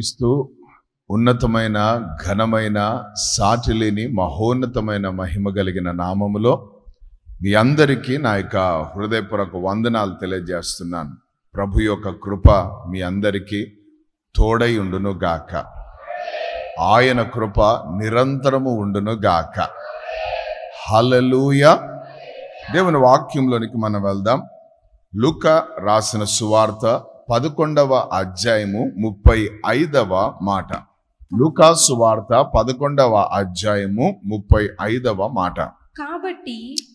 యేసుక్రీస్తు ఉన్నతమైన ఘనమైన సాటిలేని మహోన్నతమైన మహిమ కలిగిన నామములో మీ అందరికీ నా యొక్క హృదయపూర్వక వందనాలు తెలియజేస్తున్నాను. ప్రభు యొక్క కృప మీ అందరికీ తోడై ఉండును గాక. ఆయన కృప నిరంతరము ఉండును గాక. హల్లెలూయా. దేవుని వాక్యంలోనికి మనం వెళ్దాం. లూకా రాసిన సువార్త 11వ అధ్యాయము 35వ మాట. లూకా సువార్త 11వ అధ్యాయము 35వ మాట.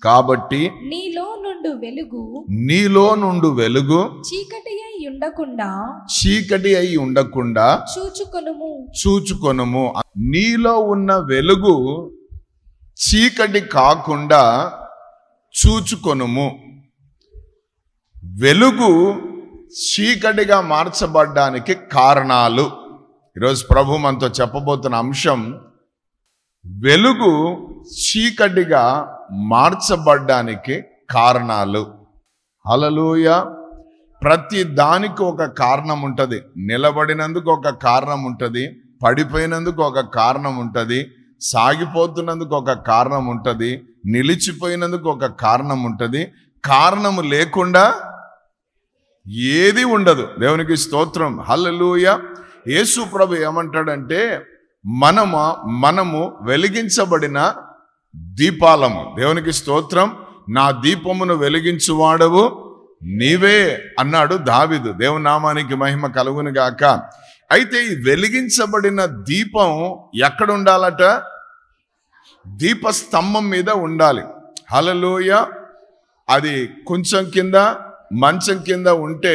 కాబట్టి నీలో నుండి వెలుగు చీకటి అయి ఉండకుండా చూచుకొనుము. నీలో ఉన్న వెలుగు చీకటి కాకుండా చూచుకొనుము. వెలుగు చీకటిగా మార్చబడ్డానికి కారణాలు. ఈరోజు ప్రభు మనతో చెప్పబోతున్న అంశం వెలుగు చీకటిగా మార్చబడ్డానికి కారణాలు. హల్లెలూయా. ప్రతి దానికి ఒక కారణం ఉంటుంది. నిలబడినందుకు ఒక కారణం ఉంటుంది, పడిపోయినందుకు ఒక కారణం ఉంటుంది, సాగిపోతున్నందుకు ఒక కారణం ఉంటుంది, నిలిచిపోయినందుకు ఒక కారణం ఉంటుంది. కారణము లేకుండా ఏది ఉండదు. దేవునికి స్తోత్రం. హల్లెలూయా. యేసు ప్రభు ఏమంటాడంటే మనము వెలిగించబడిన దీపాలము. దేవునికి స్తోత్రం. నా దీపమును వెలిగించువాడవు నీవే అన్నాడు దావీదు. దేవుని నామానికి మహిమ కలుగును గాక. అయితే ఈ వెలిగించబడిన దీపం ఎక్కడ ఉండాలట? దీపస్తంభం మీద ఉండాలి. హల్లెలూయా. అది కొంచెం కింద మంచం కింద ఉంటే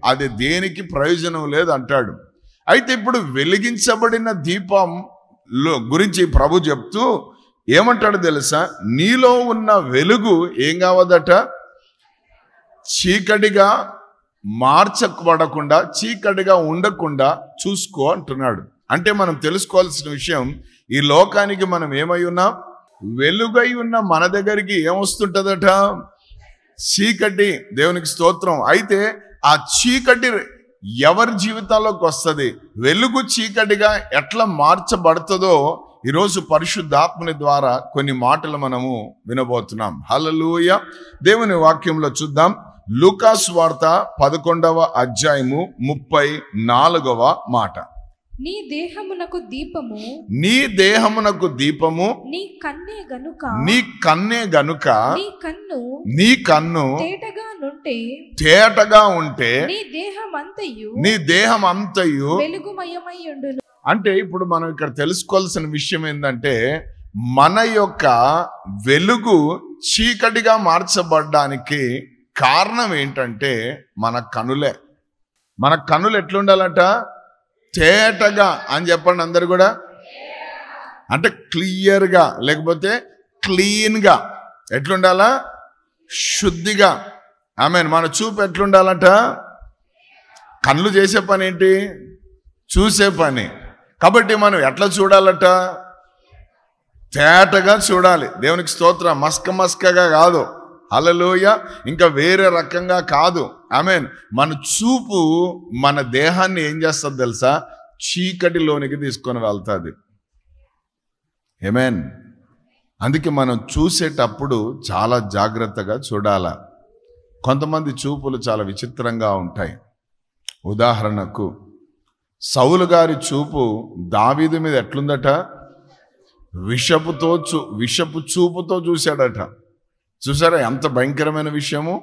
అది దేనికి ప్రయోజనం లేదు అంటాడు. అయితే ఇప్పుడు వెలిగించబడిన దీపం గురించి ప్రభు చెప్తూ ఏమంటాడు తెలుసా? నీలో ఉన్న వెలుగు ఏం కావదట? చీకటిగా మార్చబడకుండా, చీకటిగా ఉండకుండా చూసుకో అంటున్నాడు. అంటే మనం తెలుసుకోవాల్సిన విషయం, ఈ లోకానికి మనం ఏమై ఉన్నాం? వెలుగై ఉన్న మన దగ్గరికి ఏమొస్తుంటదట? చీకటి. దేవునికి స్తోత్రం. అయితే ఆ చీకటి ఎవరి జీవితాల్లోకి వస్తుంది? వెలుగు చీకటిగా ఎట్లా మార్చబడుతుందో ఈరోజు పరిశుద్ధాత్మని ద్వారా కొన్ని మాటలు మనము వినబోతున్నాం. హల్లెలూయా. దేవుని వాక్యంలో చూద్దాం. లూకా సువార్త 11వ అధ్యాయము 34వ మాట. నీ దేహమునకు దీపము నీ కన్నే గనుక నీ కన్ను తేటగా ఉంటే నీ దేహం అంతయు వెలుగుమయమై ఉండును. అంటే ఇప్పుడు మనం ఇక్కడ తెలుసుకోవాల్సిన విషయం ఏంటంటే, మన యొక్క వెలుగు చీకటిగా మార్చబడ్డానికి కారణం ఏంటంటే మన కనులే. మన కనులు ఎట్లుండాలట? తేటగా అని చెప్పండి అందరు కూడా. అంటే క్లియర్గా, లేకపోతే క్లీన్గా. ఎట్లుండాలా? శుద్ధిగా. ఆమేన్. మన చూపు ఎట్లుండాలట? కళ్ళు చేసే పని ఏంటి? చూసే పని. కాబట్టి మనం ఎట్లా చూడాలట? తేటగా చూడాలి. దేవునికి స్తోత్రం. మస్కగా కాదు. హల్లెలూయా. ఇంకా వేరే రకంగా కాదు. ఆమేన్. మన చూపు మన దేహాన్ని ఏం చేస్తుంది తెలుసా? చీకటిలోనికి తీసుకొని వెళ్తుంది. ఆమేన్. అందుకే మనం చూసేటప్పుడు చాలా జాగ్రత్తగా చూడాల. కొంతమంది చూపులు చాలా విచిత్రంగా ఉంటాయి. ఉదాహరణకు సౌలు గారి చూపు దావీదు మీద ఎట్లుందట? విషపు చూపుతో చూశాడట. చూసారా ఎంత భయంకరమైన విషయము?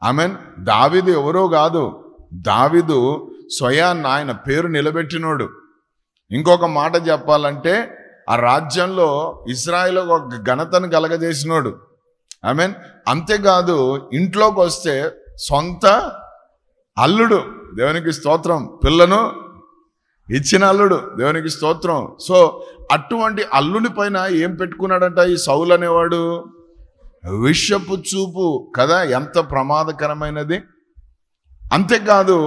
ఆమేన్. దావీదు ఎవరో కాదు, దావీదు స్వయాన్ని ఆయన పేరు నిలబెట్టినోడు. ఇంకొక మాట చెప్పాలంటే ఆ రాజ్యంలో ఇశ్రాయేలు ఒక ఘనతను కలగజేసినోడు. ఆమేన్. అంతేకాదు ఇంట్లోకి వస్తే సొంత అల్లుడు. దేవునికి స్తోత్రం. పిల్లను ఇచ్చిన అల్లుడు. దేవునికి స్తోత్రం. సో అటువంటి అల్లుని పైన ఏం పెట్టుకున్నాడంట ఈ సౌలు అనేవాడు? విషపు చూపు కదా. ఎంత ప్రమాదకరమైనది. అంతేకాదు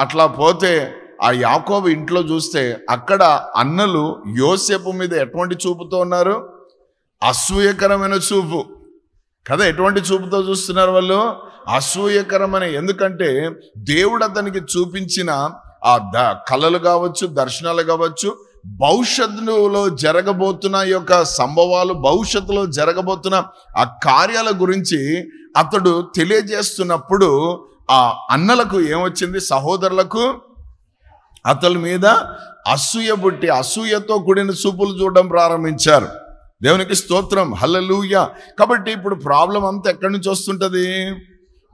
అట్లా పోతే ఆ యాకోబు ఇంట్లో చూస్తే అక్కడ అన్నలు యోసేపు మీద ఎటువంటి చూపుతో ఉన్నారు? అసూయకరమైన చూపు కదా. ఎటువంటి చూపుతో చూస్తున్నారు వాళ్ళు? అసూయకరమైన. ఎందుకంటే దేవుడు అతనికి చూపించిన కళలు కావచ్చు, దర్శనాలు కావచ్చు, భవిష్యత్తులో జరగబోతున్న యొక్క సంభవాలు, భవిష్యత్తులో జరగబోతున్న ఆ కార్యాల గురించి అతడు తెలియజేస్తున్నప్పుడు ఆ అన్నలకు ఏమొచ్చింది? సహోదరులకు అతని మీద అసూయ పుట్టి అసూయతో కూడిన చూపులు చూడడం ప్రారంభించారు. దేవునికి స్తోత్రం, హల్లెలూయా. కాబట్టి ఇప్పుడు ప్రాబ్లం అంతా ఎక్కడి నుంచి వస్తుంటది?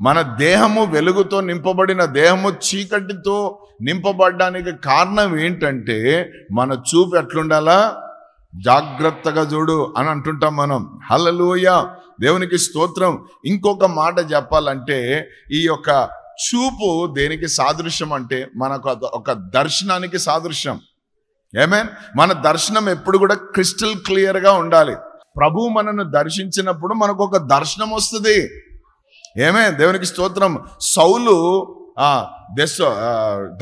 మన దేహము వెలుగుతో నింపబడిన దేహము చీకటితో నింపబడడానికి కారణం ఏంటంటే మన చూపు ఎట్లుండాలా? జాగ్రత్తగా చూడు అని అంటుంటాం మనం. హల్లెలూయా, దేవునికి స్తోత్రం. ఇంకొక మాట చెప్పాలంటే ఈ యొక్క చూపు దేనికి సాదృశ్యం అంటే మనకు ఒక దర్శనానికి సాదృశ్యం. ఆమేన్. మన దర్శనం ఎప్పుడు కూడా క్రిస్టల్ క్లియర్గా ఉండాలి. ప్రభువు మనను దర్శించినప్పుడు మనకు ఒక దర్శనం వస్తుంది. ఆమేన్, దేవునికి స్తోత్రం. సౌలు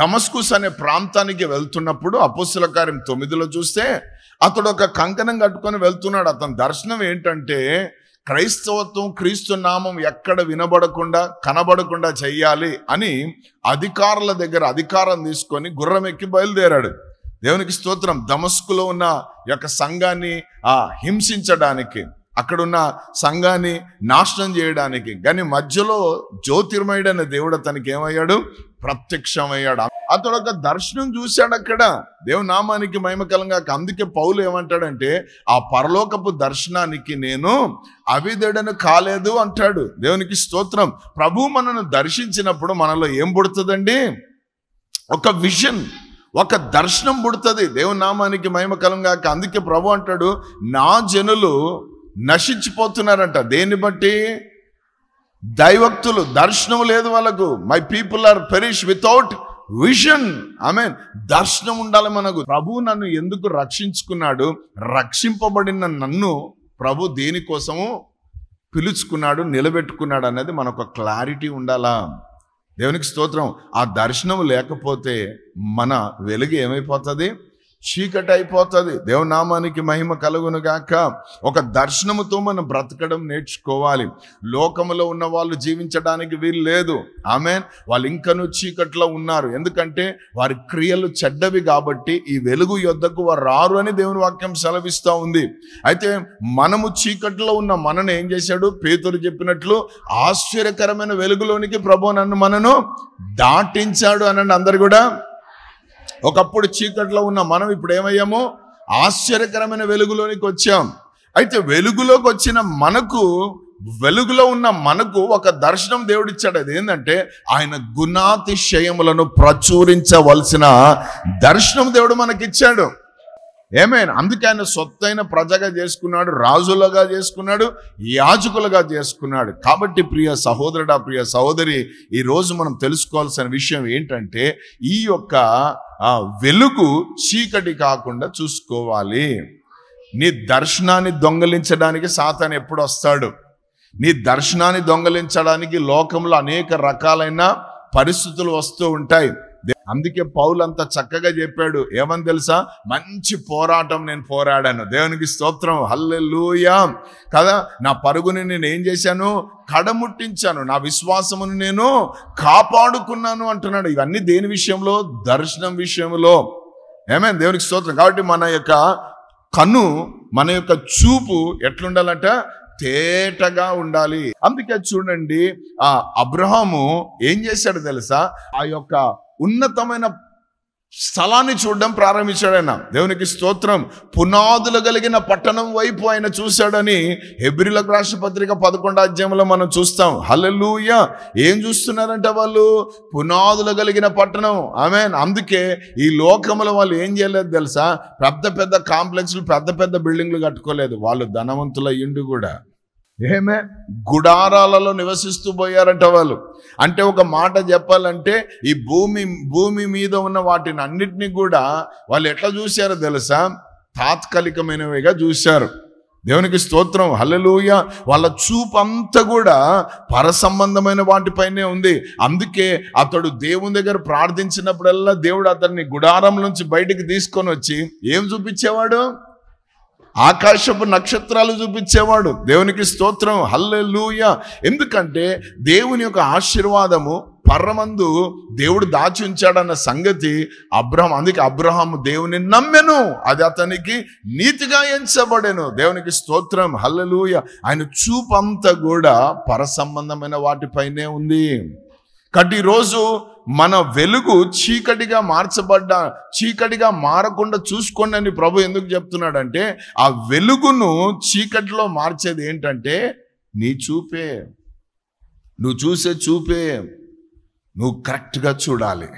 దమస్కుస్ అనే ప్రాంతానికి వెళ్తున్నప్పుడు అపోస్తలుల కార్యం 9లో చూస్తే అతడు ఒక కంకణం కట్టుకొని వెళ్తున్నాడు. అతని దర్శనం ఏంటంటే క్రైస్తవత్వం, క్రీస్తు నామం ఎక్కడ వినబడకుండా కనబడకుండా చెయ్యాలి అని అధికారుల దగ్గర అధికారం తీసుకొని గుర్రం ఎక్కి బయలుదేరాడు. దేవునికి స్తోత్రం. దమస్కులో ఉన్న యొక్క సంఘాన్ని హింసించడానికి, అక్కడున్న సంఘాన్ని నాశనం చేయడానికి. కానీ మధ్యలో జ్యోతిర్మయుడైన దేవుడు అతనికి ఏమయ్యాడు? ప్రత్యక్షమయ్యాడు. అతడు ఒక దర్శనం చూశాడు అక్కడ. దేవుని నామానికి మహిమకరంగా. అందుకే పౌలు ఏమంటాడంటే ఆ పరలోకపు దర్శనానికి నేను అవిధేయుడను కాలేదు అంటాడు. దేవునికి స్తోత్రం. ప్రభు మనను దర్శించినప్పుడు మనలో ఏం పుడుతుందండి? ఒక విజన్, ఒక దర్శనం పుడుతుంది. దేవుని నామానికి మహిమకరంగా. అందుకే ప్రభు అంటాడు నా జనులు నశించిపోతున్నారంట. దేన్ని బట్టి? దైవక్తులు దర్శనం లేదు వాళ్ళకు. My people are perish without vision. Amen. దర్శనం ఉండాలి మనకు. ప్రభు నన్ను ఎందుకు రక్షించుకున్నాడు? రక్షింపబడిన నన్ను ప్రభు దేనికోసము పిలుచుకున్నాడు, నిలబెట్టుకున్నాడు అనేది మనకు క్లారిటీ ఉండాలా? దేవునికి స్తోత్రం. ఆ దర్శనం లేకపోతే మన వెలుగు ఏమైపోతుంది? చీకటి అయిపోతుంది. దేవుని నామానికి మహిమ కలుగును గాక. ఒక దర్శనముతో మనం బ్రతకడం నేర్చుకోవాలి. లోకములో ఉన్న వాళ్ళు జీవించడానికి వీలు లేదు. ఆమేన్. వాళ్ళు ఇంకనూ చీకట్లో ఉన్నారు. ఎందుకంటే వారి క్రియలు చెడ్డవి కాబట్టి ఈ వెలుగు యొద్దకు వారు రారు అని దేవుని వాక్యం సెలవిస్తూ ఉంది. అయితే మనము చీకట్లో ఉన్న మనను ఏం చేశాడు? పేతురు చెప్పినట్లు ఆశ్చర్యకరమైన వెలుగులోనికి ప్రభు మనను దాటించాడు అనండి అందరు కూడా. ఒకప్పుడు చీకట్లో ఉన్న మనం ఇప్పుడు ఏమయ్యాము? ఆశ్చర్యకరమైన వెలుగులోనికి వచ్చాం. అయితే వెలుగులోకి వచ్చిన మనకు, వెలుగులో ఉన్న మనకు ఒక దర్శనం దేవుడిచ్చాడు. అది ఏంటంటే ఆయన గుణాతిశయములను ప్రచురించవలసిన దర్శనం దేవుడు మనకిచ్చాడు. ఏమైనా అందుకే ఆయన సొత్తైన ప్రజగా చేసుకున్నాడు, రాజులుగా చేసుకున్నాడు, యాజకులుగా చేసుకున్నాడు. కాబట్టి ప్రియ సహోదరుడా, ప్రియ సహోదరి, ఈరోజు మనం తెలుసుకోవాల్సిన విషయం ఏంటంటే ఈ యొక్క వెలుగు చీకటి కాకుండా చూసుకోవాలి. నీ దర్శనాన్ని దొంగలించడానికి సాతాను ఎప్పుడు వస్తాడు? నీ దర్శనాన్ని దొంగలించడానికి లోకంలో అనేక రకాలైన పరిస్థితులు వస్తూ ఉంటాయి. అందుకే పౌలు అంత చక్కగా చెప్పాడు. ఏమని తెలుసా? మంచి పోరాటం నేను పోరాడాను. దేవునికి స్తోత్రం, హల్లెలూయా కదా. నా పరుగుని నేను ఏం చేశాను? కడముట్టించాను. నా విశ్వాసమును నేను కాపాడుకున్నాను అంటున్నాడు. ఇవన్నీ దేని విషయంలో? దర్శనం విషయంలో. ఏమేం? దేవునికి స్తోత్రం. కాబట్టి మన యొక్క కన్ను, మన యొక్క చూపు ఎట్లుండాలంట? తేటగా ఉండాలి. అందుకే చూడండి, అబ్రహాము ఏం చేశాడు తెలుసా? ఆ యొక్క ఉన్నతమైన స్థలాన్ని చూడడం ప్రారంభించాడు ఆయన. దేవునికి స్తోత్రం. పునాదులు కలిగిన పట్టణం వైపు ఆయన చూశాడని హెబ్రీయులకు రాసిన పత్రిక 11వ అధ్యాయంలో మనం చూస్తాం. హల్లెలూయా. ఏం చూస్తున్నారంటే వాళ్ళు? పునాదులు కలిగిన పట్టణం. ఆమేన్. అందుకే ఈ లోకంలో వాళ్ళు ఏం చేయలేదు తెలుసా? పెద్ద పెద్ద కాంప్లెక్స్లు, పెద్ద పెద్ద బిల్డింగ్లు కట్టుకోలేదు. వాళ్ళు ధనవంతుల ఇండు కూడా ఏమే గుడారాలలో నివసిస్తూ పోయారంట వాళ్ళు. అంటే ఒక మాట చెప్పాలంటే ఈ భూమి మీద ఉన్న వాటిని అన్నిటినీ కూడా వాళ్ళు ఎట్లా చూశారో తెలుసా? తాత్కాలికమైనవిగా చూశారు. దేవునికి స్తోత్రం, హల్లెలూయా. వాళ్ళ చూపు అంతా కూడా పరసంబంధమైన వాటిపైనే ఉంది. అందుకే అతడు దేవుని దగ్గర ప్రార్థించినప్పుడల్లా దేవుడు అతన్ని గుడారం నుంచి బయటికి తీసుకొని వచ్చి ఏం చూపించేవాడు? ఆకాశపు నక్షత్రాలు చూపించేవాడు. దేవునికి స్తోత్రం, హల్లెలూయా. ఎందుకంటే దేవుని యొక్క ఆశీర్వాదము పరమందు దేవుడు దాచి ఉంచాడన్న సంగతి అందుకే అబ్రహాము దేవుని నమ్మెను, అది అతనికి నీతిగా ఎంచబడెను. దేవునికి స్తోత్రం, హల్లెలూయా. ఆయన చూపంతా కూడా పర సంబంధమైన వాటిపైనే ఉంది. కాబట్టి ఈరోజు మన వెలుగు చీకటిగా చీకటిగా మారకుండా చూసుకోండి అని ప్రభు ఎందుకు చెప్తున్నాడంటే, ఆ వెలుగును చీకటిలో మార్చేది ఏంటంటే నీ చూపే. నువ్వు చూసే చూపే నువ్వు కరెక్ట్గా చూడాలి.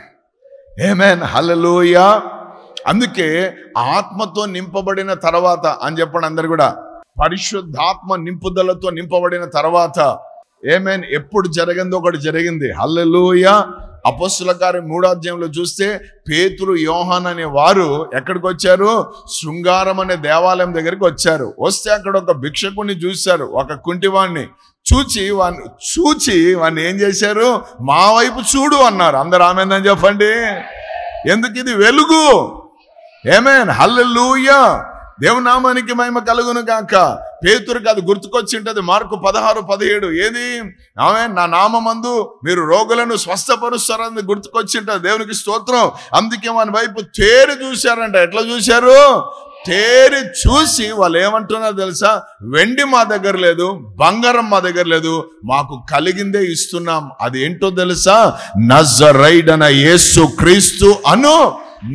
ఆమేన్, హల్లెలూయా. అందుకే ఆత్మతో నింపబడిన తర్వాత అని చెప్పండి అందరు కూడా, పరిశుద్ధాత్మ నింపుదలతో నింపబడిన తర్వాత ఆమేన్, ఎప్పుడు జరిగిందో ఒకటి జరిగింది. హల్లెలూయా. అపోస్తుల కార్యం 3వ అధ్యాయంలో చూస్తే పేతురు, యోహాన్ అనే వారు ఎక్కడికి వచ్చారు? శృంగారం అనే దేవాలయం దగ్గరికి వచ్చారు. వస్తే అక్కడ ఒక భిక్షకుని చూశారు, ఒక కుంటివాణ్ణి చూచి వాడిని ఏం చేశారు? మా వైపు చూడు అన్నారు. అందరు ఆమేన్ చెప్పండి. ఎందుకు? ఇది వెలుగు. ఆమేన్, హల్లెలూయా. దేవునామానికి మహిమ కలుగును గాక. పేతురుకి అది గుర్తుకొచ్చింటది. మార్కు 16:17 ఏది? ఆమేన్, నా నామమందు మీరు రోగులను స్వస్థపరుస్తారని గుర్తుకొచ్చింటది. దేవునికి స్తోత్రం. అందుకే మన వైపు తేరి చూశారంట. ఎట్లా చూశారు? తేరి చూసి వాళ్ళు ఏమంటున్నారో తెలుసా? వెండి మా దగ్గర లేదు, బంగారం మా దగ్గర లేదు, మాకు కలిగిందే ఇస్తున్నాం. అది ఏంటో తెలుసా? నజరైడన యేసు క్రీస్తు అను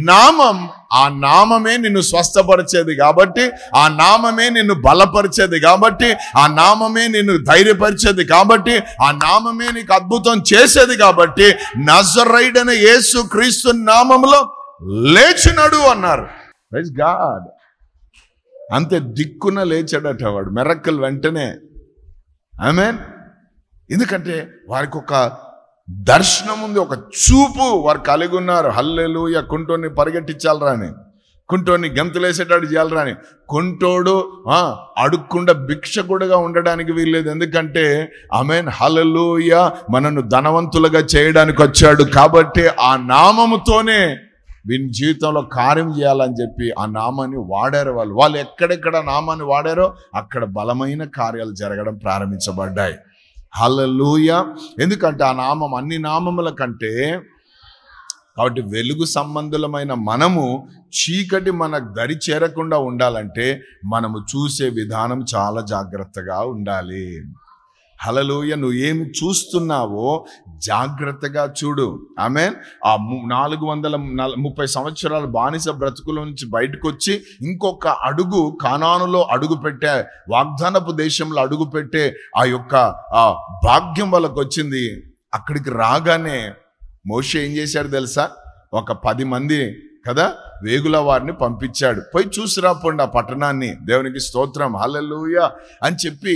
నామం. ఆ నామమే నిన్ను స్వస్థపరిచేది కాబట్టి, ఆ నామమే నిన్ను బలపరిచేది కాబట్టి, ఆ నామమే నిన్ను ధైర్యపరిచేది కాబట్టి, ఆ నామమే నీకు అద్భుతం చేసేది కాబట్టి, నజరైడన యేసు క్రీస్తు నామములో లేచినడు అన్నారు. Praise God. అంతే, దిక్కున లేచాడట వాడు, మిరక్కల్ వెంటనే. ఆమేన్. ఎందుకంటే వారికి ఒక దర్శనం ఉంది, ఒక చూపు వారు కలిగి ఉన్నారు. హల్లెలూయా. కుంటోని పరిగెట్టించాలరా అని, కుంటోని గంతులేసేటాడు చేయాలరా అని. కుంటోడు అడుక్కుండా భిక్షకుడుగా ఉండడానికి వీల్లేదు. ఎందుకంటే ఆమేన్, హల్లెలూయా, మనను ధనవంతులుగా చేయడానికి వచ్చాడు. కాబట్టి ఆ నామముతోనే వీని జీవితంలో కార్యం చేయాలని చెప్పి ఆ నామాన్ని వాడారు. వాళ్ళు ఎక్కడెక్కడ నామాన్ని వాడారో అక్కడ బలమైన కార్యాలు జరగడం ప్రారంభించబడ్డాయి. హల్లెలూయా. ఎందుకంటే ఆ నామం అన్ని నామముల కంటే. కాబట్టి వెలుగు సంబంధులమైన మనము చీకటి మనకు దరి చేరకుండా ఉండాలంటే మనము చూసే విధానం చాలా జాగ్రత్తగా ఉండాలి. హల్లెలూయా. నువ్వు ఏమి చూస్తున్నావో జాగ్రత్తగా చూడు. ఆమేన్. ఆ 430 సంవత్సరాల బానిస బ్రతుకుల నుంచి బయటకు వచ్చి ఇంకొక అడుగు కానానులో అడుగు పెట్టే, వాగ్దానపు దేశంలో అడుగు పెట్టే ఆ యొక్క భాగ్యం వాళ్ళకు వచ్చింది. అక్కడికి రాగానే మోషే ఏం చేశాడు తెలుసా? ఒక 10 మంది కదా వేగుల వారిని పంపించాడు. పోయి చూసిరాపోండి ఆ పట్టణాన్ని. దేవునికి స్తోత్రం, హల్లెలూయా అని చెప్పి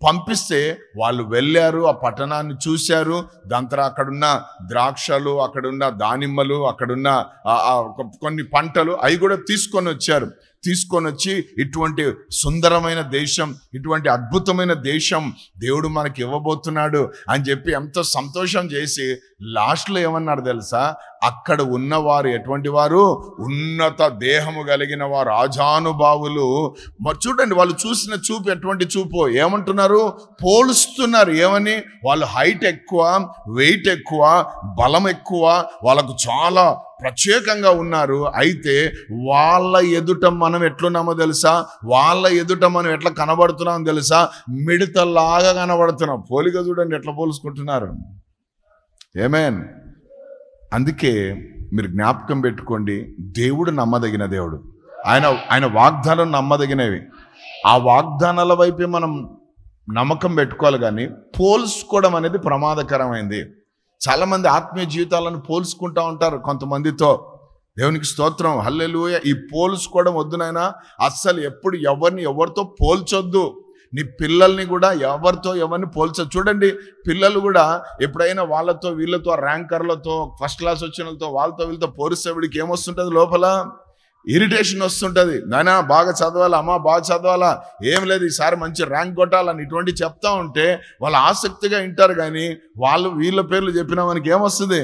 పంపిస్తే వాళ్ళు వెళ్ళారు, ఆ పట్టణాన్ని చూశారు. దాని తర్వాత అక్కడున్న ద్రాక్షలు, అక్కడున్న దానిమ్మలు, అక్కడున్న కొన్ని పంటలు అవి కూడా తీసుకొని వచ్చారు. తీసుకొని వచ్చి ఇటువంటి సుందరమైన దేశం, ఇటువంటి అద్భుతమైన దేశం దేవుడు మనకి ఇవ్వబోతున్నాడు అని చెప్పి ఎంతో సంతోషం చేసి లాస్ట్లో ఏమన్నారు తెలుసా? అక్కడ ఉన్నవారు ఎటువంటి వారు? ఉన్నత దేహము కలిగిన వారు, రాజానుభావులు. మరి చూడండి, వాళ్ళు చూసిన చూపు ఎటువంటి చూపు? ఏమంటున్నారు? పోలుస్తున్నారు. ఏమని? వాళ్ళు హైట్ ఎక్కువ, వెయిట్ ఎక్కువ, బలం ఎక్కువ, వాళ్ళకు చాలా ప్రత్యేకంగా ఉన్నారు. అయితే వాళ్ళ ఎదుట మనం ఎట్లున్నామో తెలుసా? వాళ్ళ ఎదుట మనం ఎట్లా కనబడుతున్నామో తెలుసా? మిడతలాగా కనబడుతున్నాం. పోలిక చూడండి ఎట్లా పోల్చుకుంటున్నారు. ఆమేన్. అందుకే మీరు జ్ఞాపకం పెట్టుకోండి, దేవుడు నమ్మదగిన దేవుడు. ఆయన వాగ్దానం నమ్మదగినవి. ఆ వాగ్దానాల వైపే మనం నమ్మకం పెట్టుకోవాలి. కానీ పోల్చుకోవడం అనేది ప్రమాదకరమైంది. చాలామంది ఆత్మీయ జీవితాలను పోల్చుకుంటూ ఉంటారు కొంతమందితో. దేవునికి స్తోత్రం, హల్లెలూయా. ఈ పోల్చుకోవడం వద్దు నాయనా. అస్సలు ఎప్పుడు ఎవరితో పోల్చొద్దు. నీ పిల్లల్ని కూడా ఎవరిని పోల్చొద్దు. చూడండి, పిల్లలు కూడా ఎప్పుడైనా వాళ్ళతో వీళ్ళతో, ర్యాంకర్లతో, ఫస్ట్ క్లాస్ వచ్చిన వాళ్ళతో వీళ్ళతో పోలిస్తే వీడికి ఏమొస్తుంటుంది? లోపల ఇరిటేషన్ వస్తుంటుంది. నాయనా బాగా చదవాలా, అమ్మా బాగా చదవాలా, ఏం లేదు ఈసారి మంచి ర్యాంక్ కొట్టాలని ఇటువంటి చెప్తా ఉంటే వాళ్ళు ఆసక్తిగా వింటారు. కానీ వీళ్ళ పేర్లు చెప్పినా మనకి ఏమొస్తుంది?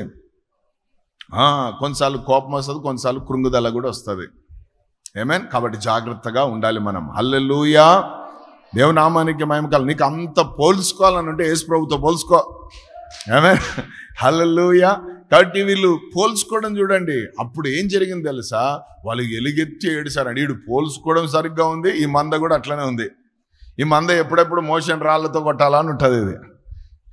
కొన్నిసార్లు కోపం వస్తుంది, కొన్నిసార్లు కృంగుదల కూడా వస్తుంది. ఆమేన్. కాబట్టి జాగ్రత్తగా ఉండాలి మనం. హల్లెలూయా. దేవునామానికి మహిమ కలుగును. నీకు అంత పోల్చుకోవాలని ఉంటే యేసు ప్రభుతో పోల్చుకో. ఆమేన్. హల్లెలూయా. కాబట్టి వీళ్ళు పోల్చుకోవడం చూడండి. అప్పుడు ఏం జరిగింది తెలుసా? వాళ్ళు ఎలుగెత్తి ఏడిసారండి. వీడు పోల్చుకోవడం సరిగ్గా ఉంది, ఈ మంద కూడా అట్లనే ఉంది. ఈ మంద ఎప్పుడెప్పుడు మోషన్ రాళ్లతో కొట్టాలని ఉంటుంది ఇది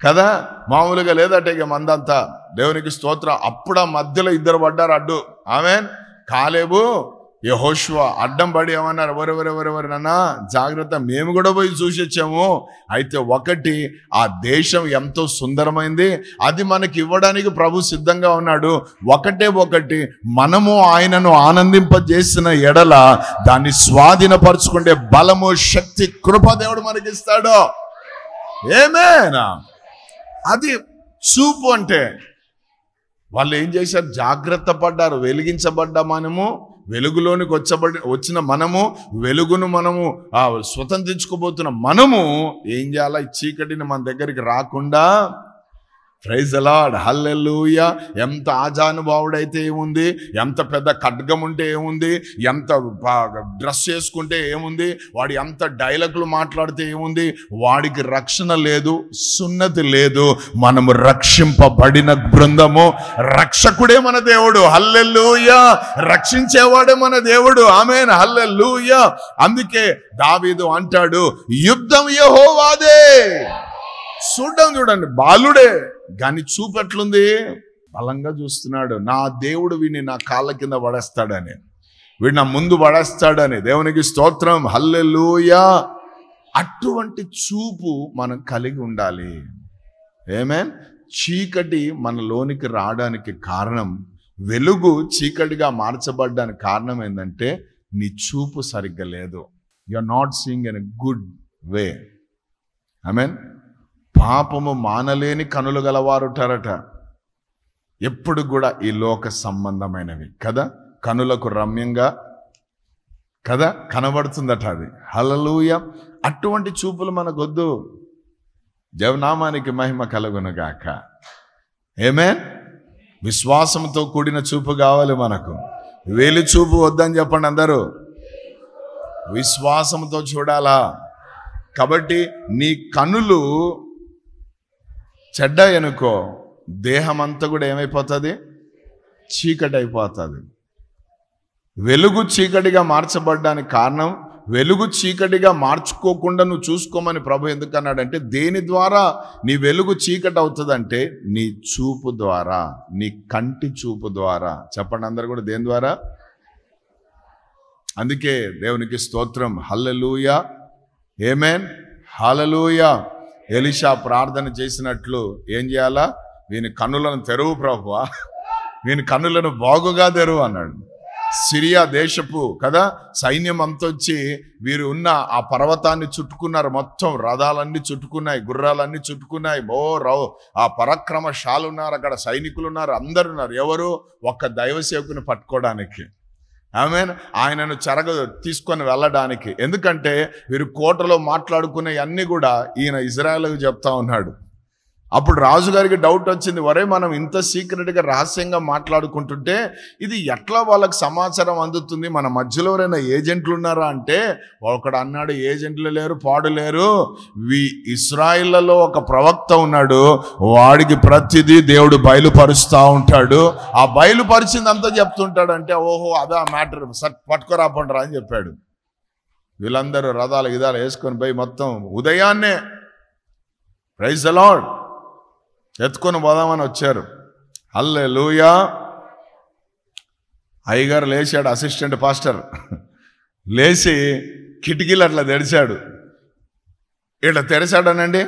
కదా, మామూలుగా లేదట ఇక మంద అంతా. దేవునికి స్తోత్రం. అప్పుడు ఆ మధ్యలో ఇద్దరు పడ్డారు అడ్డు. ఆమెన్. కాలేబు యెహోషువ అడ్డం పడి ఏమన్నారు, ఎవరెవరెవరెవరినన్నా జాగ్రత్త, మేము కూడా పోయి చూసి వచ్చాము. అయితే ఒకటి, ఆ దేశం ఎంతో సుందరమైంది, అది మనకి ఇవ్వడానికి ప్రభు సిద్ధంగా ఉన్నాడు. ఒకటి మనము ఆయనను ఆనందింపజేసిన ఎడల దాన్ని స్వాధీనపరుచుకుంటే బలము, శక్తి, కృప దేవుడు మనకిస్తాడు. ఏమేనా అది చూపు అంటే. వాళ్ళు ఏం చేశారు? జాగ్రత్త పడ్డారు. వెలిగించబడ్డ మనము, వెలుగులోనికి వచ్చిన మనము, వెలుగును మనము స్వతంత్రించుకోబోతున్న మనము ఏం చేయాలా? ఈ చీకటిని మన దగ్గరికి రాకుండా. Praise the lord. హల్లెలూయా. ఎంత ఆజానుభావుడైతే ఏముంది, ఎంత పెద్ద ఖడ్గం ఉంటే ఏముంది, ఎంత డ్రెస్ చేసుకుంటే ఏముంది, వాడి ఎంత డైలాగులు మాట్లాడితే ఏముంది, వాడికి రక్షణ లేదు, సున్నతి లేదు. మనము రక్షింపబడిన బృందము. రక్షకుడే మన దేవుడు. హల్లెలూయా. రక్షించేవాడే మన దేవుడు. ఆమేన్. హల్లెలూయా. అందుకే దావీదు అంటాడు, యుద్ధం యెహోవాదే. చూడండి, బాలుడే కానీ చూపెట్లుంది, బలంగా చూస్తున్నాడు. నా దేవుడు వీడిని నా కాళ్ళ కింద పడేస్తాడని, వీడు నా ముందు పడేస్తాడని. దేవునికి స్తోత్రం. హల్లెలూయా. అటువంటి చూపు మనం కలిగి ఉండాలి. ఆమేన్. చీకటి మనలోనికి రావడానికి కారణం, వెలుగు చీకటిగా మార్చబడ్డానికి కారణం ఏంటంటే నీ చూపు సరిగ్గా లేదు. You are not seeing in a good way. Amen. పాపము మానలేని కనులు గలవారుంటారట. ఎప్పుడు కూడా ఈ లోక సంబంధమైనవి కదా, కనులకు రమ్యంగా కదా కనబడుతుందట అది. హల్లెలూయా. అటువంటి చూపులు మనకొద్దు. జవనామానికి మహిమ కలుగునుగాక. ఆమేన్. విశ్వాసంతో కూడిన చూపు కావాలి మనకు. వేలి చూపు వద్దని చెప్పండి అందరూ. విశ్వాసంతో చూడాలా. కాబట్టి నీ కనులు చెడ్డాయనుకో, దేహం అంతా కూడా ఏమైపోతుంది? చీకటి అయిపోతుంది. వెలుగు చీకటిగా మార్చబడ్డానికి కారణం, వెలుగు చీకటిగా మార్చుకోకుండా నువ్వు చూసుకోమని ప్రభు ఎందుకన్నాడంటే, దేని ద్వారా నీ వెలుగు చీకటి అవుతుందంటే నీ చూపు ద్వారా, నీ కంటి చూపు ద్వారా. చెప్పండి అందరు కూడా, దేని ద్వారా? అందుకే దేవునికి స్తోత్రం. హల్లెలూయా. ఆమేన్. హల్లెలూయా. ఎలీషా ప్రార్థన చేసినట్లు ఏం చేయాలా? వీని కన్నులను తెరువు ప్రభువా, వీని కన్నులను బాగుగా తెరువు అన్నాడు. సిరియా దేశపు కదా సైన్యం అంతా వచ్చి వీరు ఉన్న ఆ పర్వతాన్ని చుట్టుకున్నారు. మొత్తం రథాలన్నీ చుట్టుకున్నాయి, గుర్రాలన్నీ చుట్టుకున్నాయి. ఆ పరాక్రమశాలు ఉన్నారు, అక్కడ సైనికులు ఉన్నారు, అందరు ఉన్నారు. ఎవరు? ఒక్క దైవ సేవకుని పట్టుకోవడానికి. ఆమేన్. ఆయనను తీసుకొని వెళ్ళడానికి. ఎందుకంటే వీరు కోటలో మాట్లాడుకునే అన్ని కూడా ఈయన ఇజ్రాయేలుకు చెప్తా ఉన్నాడు. అప్పుడు రాజుగారికి డౌట్ వచ్చింది, వరే మనం ఇంత సీక్రెట్గా రహస్యంగా మాట్లాడుకుంటుంటే ఇది ఎట్లా వాళ్ళకి సమాచారం అందుతుంది? మన మధ్యలో ఎవరైనా ఏజెంట్లు ఉన్నారా అంటే ఒకడు అన్నాడు, ఏజెంట్లు లేరు, పాడు లేరు. ఇశ్రాయేలులో ఒక ప్రవక్త ఉన్నాడు, వాడికి ప్రతిదీ దేవుడు బయలుపరుస్తూ ఉంటాడు. ఆ బయలుపరిచిందంతా చెప్తుంటాడు. అంటే ఓహో అదా మ్యాటర్, పట్టుకోరాపండ్రా అని చెప్పాడు. వీళ్ళందరూ రథాలు గిదాలు వేసుకొని పోయి మొత్తం ఉదయాన్నే ప్రైజ్ ది లార్డ్ ఎత్తుకొని పోదామని వచ్చారు. హల్లెలూయా. అయ్యగారు లేచాడు, అసిస్టెంట్ పాస్టర్ లేచి కిటికీలు అట్లా తెరిచాడు. ఇట్లా తెరిచాడనండి,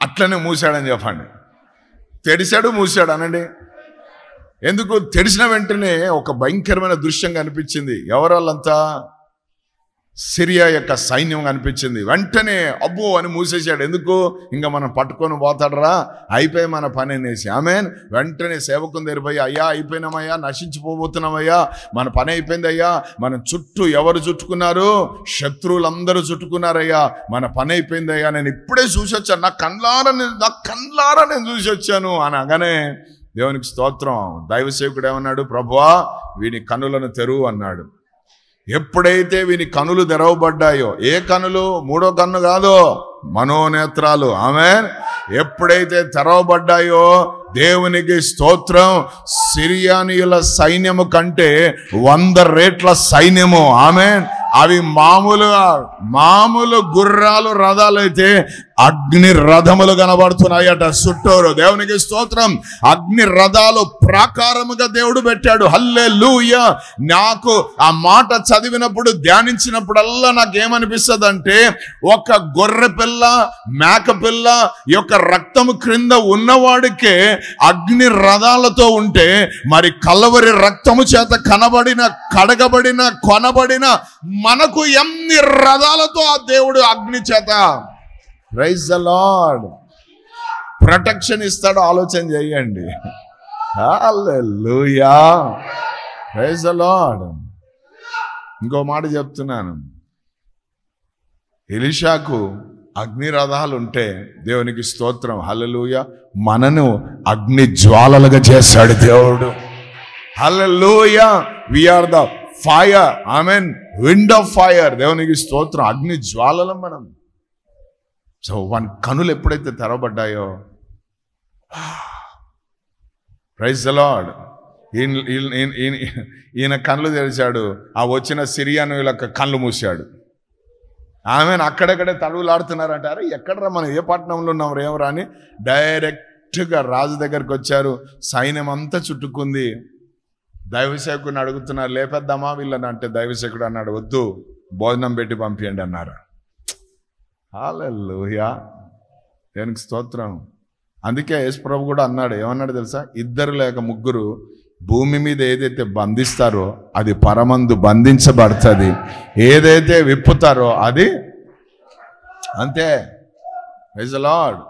అట్లనే మూసాడని చెప్పండి. తెరిచాడు మూసాడు అనండి. ఎందుకు? తెరిచిన వెంటనే ఒక భయంకరమైన దృశ్యం కనిపించింది. ఎవరాళ్ళంతా? సిరియా యొక్క సైన్యం కనిపించింది. వెంటనే అబ్బో అని మూసేశాడు. ఎందుకు? ఇంకా మనం పట్టుకొని పోతాడరా, అయిపోయి మన పని అనేసి. ఆమేన్. వెంటనే సేవకుని తెరిపోయి, అయ్యా అయిపోయినామయ్యా, నశించిపోబోతున్నామయ్యా, మన పని అయిపోయింది అయ్యా, మన చుట్టూ ఎవరు చుట్టుకున్నారు? శత్రువులందరూ చుట్టుకున్నారయ్యా, మన పని అయిపోయింది అయ్యా, నేను ఇప్పుడే చూసి వచ్చాను, నా కళ్ళారా నేను చూసి వచ్చాను అనగానే దేవునికి స్తోత్రం. దైవ సేవకుడు ఏమన్నాడు? ప్రభువా వీని కన్నులను తెరువు అన్నాడు. ఎప్పుడైతే వీని కనులు తెరవబడ్డాయో, ఏ కనులు? మూడో కన్ను కాదు, మనోనేత్రాలు. ఆమేన్. ఎప్పుడైతే తెరవబడ్డాయో దేవునికి స్తోత్రం. సిరియానీయుల సైన్యము కంటే 100 రెట్ల సైన్యము. ఆమేన్. అవి మామూలు గుర్రాలు రథాలు అయితే అగ్ని రథములు కనబడుతున్నాయట చుట్టూరు. దేవునికి స్తోత్రం. అగ్ని రథాలు ప్రాకారముగా దేవుడు పెట్టాడు. హల్లెలూయా. నాకు ఆ మాట చదివినప్పుడు ధ్యానించినప్పుడల్లా నాకేమనిపిస్తుంది అంటే, ఒక గొర్రె పిల్ల మేక పిల్ల యొక్క రక్తము క్రింద ఉన్నవాడికే అగ్ని రథాలతో ఉంటే, మరి కల్వరి రక్తము చేత కనబడిన కడగబడిన కొనబడిన మనకు ఎన్ని రథాలతో ఆ దేవుడు అగ్ని చేత, ప్రైజ్ ద లార్డ్, ప్రొటెక్షన్ ఇస్తాడో ఆలోచన చేయండి. హల్లెలూయా. Praise the lord. ఇంకో మాట చెప్తున్నాను. ఎలీషాకు అగ్ని రథాలు ఉంటే దేవునికి స్తోత్రం. హల్లెలూయా. మనను అగ్ని జ్వాలలుగా చేశాడు దేవుడు. Hallelujah. We are the fire. Amen. Wind of fire. దేవునికి స్తోత్రం. అగ్ని జ్వాలలం మనం. సో వాని కనులు ఎప్పుడైతే తెరవబడ్డాయో, ప్రైజ్ ద లార్డ్, ఈయన కళ్ళు తెరిచాడు. ఆ వచ్చిన సిరియానీయులకు కళ్ళు మూసాడు. ఆమెను అక్కడెక్కడే తడువులాడుతున్నారంటారు. ఎక్కడరా మనం ఏ పట్టణంలో ఉన్నాం రేమరా అని డైరెక్ట్గా రాజు దగ్గరికి వచ్చారు. సైన్యం అంతా చుట్టుకుంది. దైవసేవకుని అడుగుతున్నారు, లేపేద్దామా వీళ్ళని అంటే దైవసేవకుడు అన్నాడు, వద్దు, భోజనం పెట్టి పంపించండి అన్నారు. హల్లెలూయా. దేనికి స్తోత్రం. అందుకే యేసు ప్రభు కూడా అన్నాడు, ఏమన్నాడు తెలుసా? 2 లేక 3 భూమి మీద ఏదైతే బంధిస్తారో అది పరమందు బంధించబడుతుంది, ఏదైతే విప్పుతారో అది అంతే. Praise the Lord.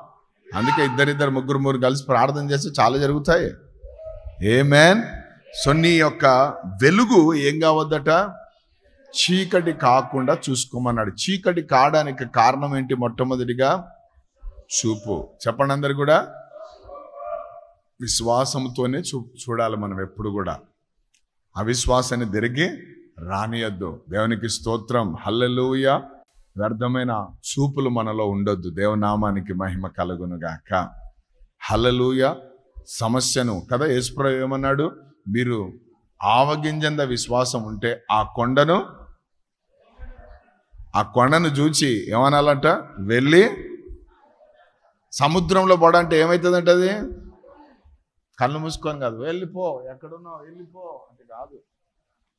అందుకే 2 3 కలిసి ప్రార్థన చేస్తే చాలా జరుగుతాయి. ఆమేన్. సో నీ యొక్క వెలుగు ఏం కావద్దట? చీకటి కాకుండా చూసుకోమన్నాడు. చీకటి కావడానికి కారణం ఏంటి? మొట్టమొదటిగా చూపు. చెప్పండి అందరు కూడా. విశ్వాసంతోనే చూడాలి మనం ఎప్పుడు కూడా. అవిశ్వాసాన్ని తిరిగి రానియద్దు. దేవునికి స్తోత్రం. హల్లెలూయా. వ్యర్థమైన చూపులు మనలో ఉండొద్దు. దేవునామానికి మహిమ కలుగునుగాక. హల్లెలూయా. సమస్యను కదా యేసుప్రభు ఏమన్నాడు? మీరు ఆవగింజంద విశ్వాసం ఉంటే ఆ కొండను చూచి ఏమనాలంట? వెళ్ళి సముద్రంలో పడంటే ఏమవుతుందంటే, అది కళ్ళు మూసుకొని కాదు, వెళ్ళిపో, ఎక్కడున్నావు వెళ్ళిపో అంటే కాదు.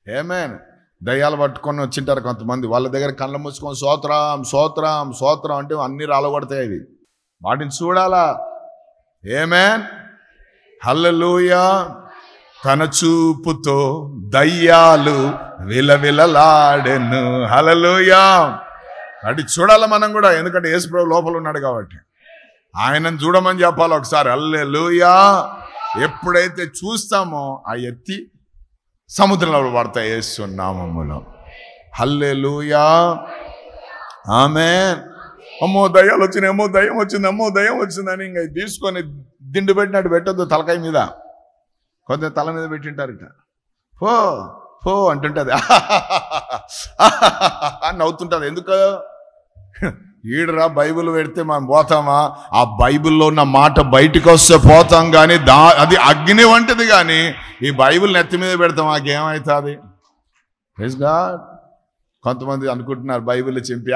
ఆమేన్. దయ్యాలు పట్టుకొని వచ్చింటారు కొంతమంది. వాళ్ళ దగ్గర కళ్ళు మూసుకొని స్తోత్రం స్తోత్రం స్తోత్రం అంటే అన్ని రాలగొడతాయి. అవి వాటిని చూడాలా. ఆమేన్. హల్లెలూయా. తన చూపుతో దయ్యాలు విలవిలలాడెను. హల్లెలూయా. అది చూడాలి మనం కూడా. ఎందుకంటే యేసు ప్రభు లోపల ఉన్నాడు కాబట్టి ఆయనను చూడమని చెప్పాలి ఒకసారి. హల్లెలూయా. ఎప్పుడైతే చూస్తామో ఆ ఎత్తి సముద్రంలో పడతాయి యేసు నామములో. హల్లెలూయా. ఆమేన్. అమ్మో దయ్యాలు వచ్చినాయి, అమ్మో దయ్యం వచ్చింది, అమ్మో దయ్యం వచ్చిందని ఇంకా తీసుకొని దిండు పెట్టినట్టు పెట్టద్దు తలకాయ మీద. కొంత తల మీద పెట్టింటారు. ఇట పో పో అంటుంటుంది, అని నవ్వుతుంటుంది. ఎందుకు? ఈడరా బైబిల్ పెడితే మనం పోతామా? ఆ బైబిల్లో ఉన్న మాట బయటకు వస్తే పోతాం, కానీ అది అగ్ని వంటిది. కానీ ఈ బైబిల్ నెత్తి మీద పెడతాం, మాకేమవుతుంది? Praise God. కొంతమంది అనుకుంటున్నారు బైబిల్ చింపి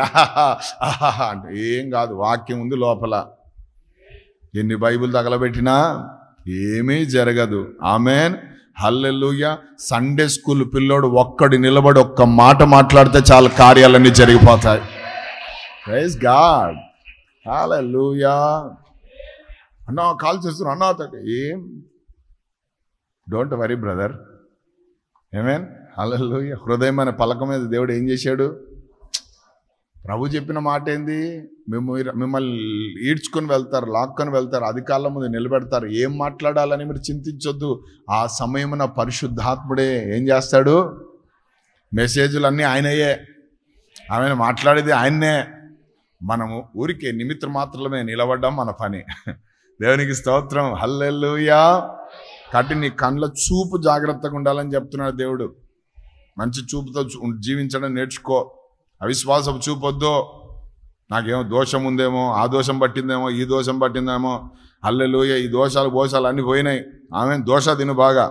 అంటే. ఏం కాదు, వాక్యం ఉంది లోపల. ఎన్ని బైబిల్ తగలబెట్టినా ఏమీ జరగదు. ఆమేన్. హల్లెలూయా. సండే స్కూల్ పిల్లోడు ఒక్కడి నిలబడి ఒక్క మాట మాట్లాడితే చాలా కార్యాలన్నీ జరిగిపోతాయి. Praise God. హల్లెలూయా. అన్నా కాల్ చేస్తున్నా అన్నా, ఏం don't worry brother. Amen. Hallelujah. హృదయం అనే పలక మీద దేవుడు ఏం చేశాడు? ప్రభు చెప్పిన మాట ఏంది? మిమ్మల్ని ఈడ్చుకొని వెళ్తారు, లాక్కొని వెళ్తారు, అధికారుల ముందు నిలబెడతారు. ఏం మాట్లాడాలని మీరు చింతించొద్దు. ఆ సమయమున పరిశుద్ధాత్ముడే ఏం చేస్తాడు? మెసేజ్లు అన్నీ ఆయనయే. ఆయన మాట్లాడేది ఆయన్నే. మనము ఊరికే నిమిత్త మాత్రమే నిలబడ్డాం మన పని. దేవునికి స్తోత్రం. హల్లెలూయా. కాబట్టి నీ కళ్ళ చూపు జాగ్రత్తగా ఉండాలని చెప్తున్నాడు దేవుడు. మంచి చూపుతో జీవించడం నేర్చుకో. అవిశ్వాసపు చూపొద్దు. నాకేమో దోషం ఉందేమో, ఆ దోషం పట్టిందేమో, ఈ దోషం పట్టిందేమో, హల్లెలూయా, ఈ దోషాలు అన్నీ పోయినాయి. ఆమె దోష తిను బాగా.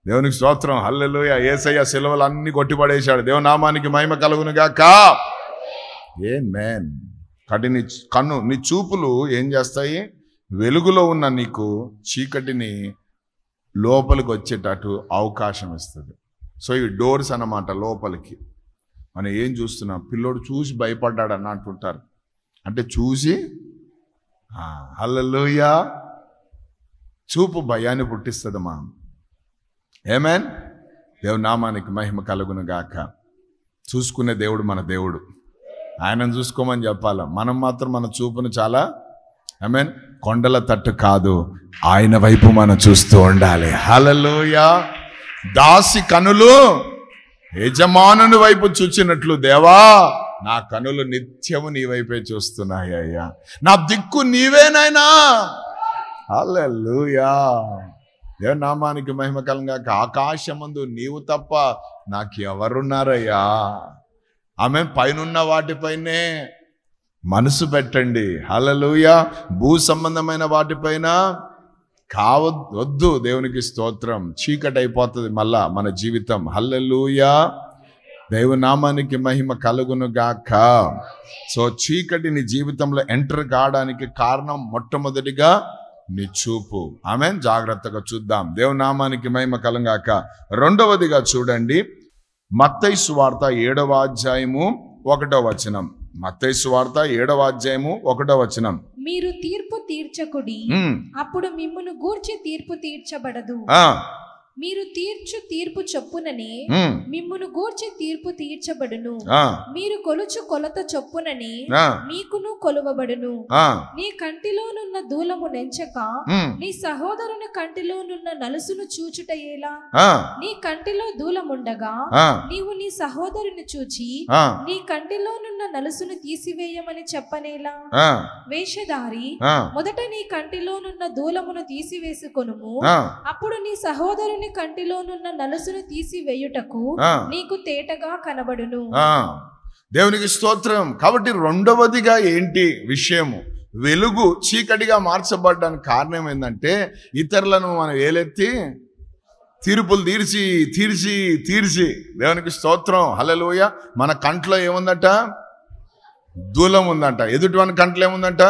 దేవునికి స్తోత్రం, హల్లెలూయా. యేసయ్య సిలువలు అన్ని కొట్టిపడేశాడు. దేవునామానికి మహిమ కలుగును గాక. ఆమేన్. కాబట్టి నీ కన్ను, నీ చూపులు ఏం చేస్తాయి? వెలుగులో ఉన్న నీకు చీకటిని లోపలికి వచ్చేటట్టు అవకాశం ఇస్తుంది. సో ఈ డోర్స్ అన్నమాట లోపలికి. మనం ఏం చూస్తున్నాం? పిల్లోడు చూసి భయపడ్డాడు అని అంటుంటారు. అంటే చూసి, హల్లెలూయా, చూపు భయాన్ని పుట్టిస్తుందమ్మా. ఆమేన్. దేవుని నామానికి మహిమ కలుగును గాక. చూసుకునే దేవుడు మన దేవుడు. ఆయనను చూసుకోమని చెప్పాల. మనం మాత్రం మన చూపును చాలా, ఆమేన్, కొండల తట్టు కాదు, ఆయన వైపు మనం చూస్తూ ఉండాలి. హల్లెలూయా. దాసి కనులు యజమానుని వైపు చూచినట్లు, దేవా నా కనులు నిత్యము నీ వైపే చూస్తున్నాయి అయ్యా, నా దిక్కు నీవేనైనా. హల్లెలూయా. దేవుని నామానికి మహిమ కలుగాక. ఆకాశమందు నీవు తప్ప నాకు ఎవరున్నారయ్యా? ఆమె పైనున్న వాటిపైనే మనసు పెట్టండి. హల్లెలూయా. భూ సంబంధమైన వాటిపైన కావద్దు. దేవునికి స్తోత్రం. చీకటి అయిపోతుంది మళ్ళా మన జీవితం. హల్లెలూయా. దైవనామానికి మహిమ కలుగును గాక. సో చీకటి నీ జీవితంలో ఎంటర్ కావడానికి కారణం మొట్టమొదటిగా నీ చూపు. ఆమేన్. జాగ్రత్తగా చూద్దాం. దేవునామానికి మహిమ కలుగాక. రెండవదిగా చూడండి, మత్తయి సువార్త 7వ అధ్యాయము 1వ వచనం. మత్తయి సువార్త 7వ అధ్యాయము 1వ వచనం. మీరు తీర్పు తీర్చకుడి, అప్పుడు మిమ్మును గూర్చి తీర్పు తీర్చబడదు. మీరు తీర్చు తీర్పు చొప్పుననే మిమ్మును గూర్చి తీర్పు తీర్చబడును. మీరు కొలుచు కొలత చొప్పుననే మీకును కొలువబడును. నీ కంటిలోనున్న దూలము నెంచక నీ సహోదరుని కంటిలోనున్న నలుసును చూచుట ఎలా? నీ కంటిలో దూలముండగా నీవు నీ సహోదరుని చూచి నీ కంటిలోనున్న నలుసును తీసివేయమని చెప్పనేలా? వేషధారి, మొదట నీ కంటిలోనున్న దూలమును తీసివేసుకొనుము, అప్పుడు నీ సహోదరుని కంటిలోనున్న నలుసును తీసివేయుటకు నీకు తేటగా కనబడును. దేవునికి స్తోత్రం. కాబట్టి రెండవదిగా ఏంటి విషయము? వెలుగు చీకటిగా మార్చబడ్డానికి కారణం ఏంటంటే, ఇతరులను మనం ఏలెత్తి తీర్పులు తీర్చి దేవునికి స్తోత్రం, హల్లెలూయా. మన కంట్లో ఏముందట? దూలం ఉందంట. ఎదుటివని కంట్లో ఏముందంట?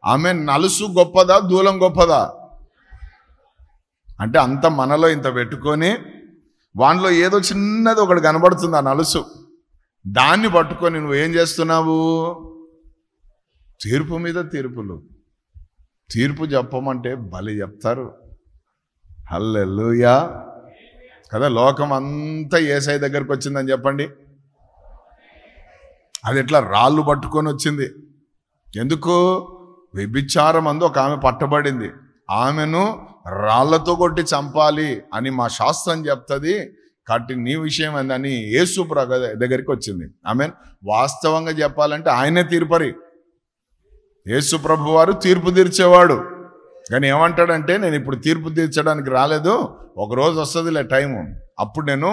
ఆమె నలుసు గొప్పదా, దూలం గొప్పదా? అంటే అంత మనలో ఇంత పెట్టుకొని వానిలో ఏదో చిన్నది ఒకటి కనబడుతుంది, ఆ నలుసు. దాన్ని పట్టుకొని నువ్వు ఏం చేస్తున్నావు? తీర్పు మీద తీర్పులు. తీర్పు చెప్పమంటే బలి చెప్తారు. హల్లెలూయా కదా. లోకం అంతా యేసయ్య దగ్గరకు వచ్చిందని చెప్పండి. అది ఎట్లా? రాళ్ళు పట్టుకొని వచ్చింది. ఎందుకు? వ్యభిచారం అందు ఒక ఆమె పట్టబడింది. ఆమెను రాళ్లతో కొట్టి చంపాలి అని మా శాస్త్రం చెప్తుంది. కాబట్టి నీ విషయం ఏందని యేసు దగ్గరికి వచ్చింది. ఆమెన్. వాస్తవంగా చెప్పాలంటే ఆయనే తీర్పరి. యేసు ప్రభు వారు తీర్పు తీర్చేవాడు. కానీ ఏమంటాడంటే, నేను ఇప్పుడు తీర్పు తీర్చడానికి రాలేదు, ఒకరోజు వస్తుందిలే టైము, అప్పుడు నేను,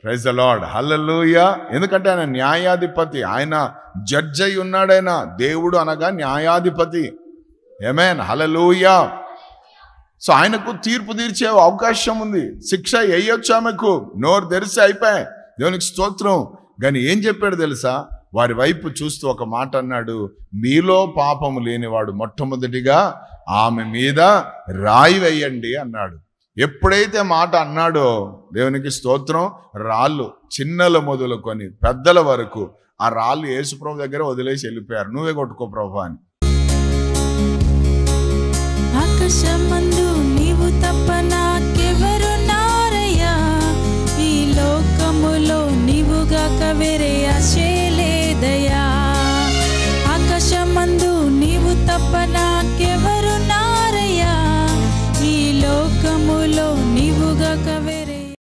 ప్రైజ్ ద లార్డ్, హల్లెలూయా. ఎందుకంటే ఆయన న్యాయాధిపతి, ఆయన జడ్జి అయి ఉన్నాడైనా. దేవుడు అనగా న్యాయాధిపతి. ఆమేన్, హల్లెలూయా. సో ఆయనకు తీర్పు తీర్చే అవకాశం ఉంది. శిక్ష వేయొచ్చు ఆమెకు. నోరు తెరిచి అయిపోయాయి. దేవునికి స్తోత్రం. కానీ ఏం చెప్పాడు తెలుసా? వారి వైపు చూస్తూ ఒక మాట అన్నాడు, మీలో పాపము లేనివాడు మొట్టమొదటిగా ఆమె మీద రాయి వేయండి అన్నాడు. ఎప్పుడైతే మాట అన్నాడో, దేవునికి స్తోత్రం, రాళ్ళు చిన్నల మొదలుకొని పెద్దల వరకు ఆ రాళ్ళు యేసు ప్రభు దగ్గర వదిలేసి వెళ్ళిపోయారు. నువ్వే కొట్టుకో ప్రభు అని. ఆకాశమందు నీవు తప్ప నాకెవరున్నారయ్యా? ఈ లోకములో నీవుగాక వేరే ఆశ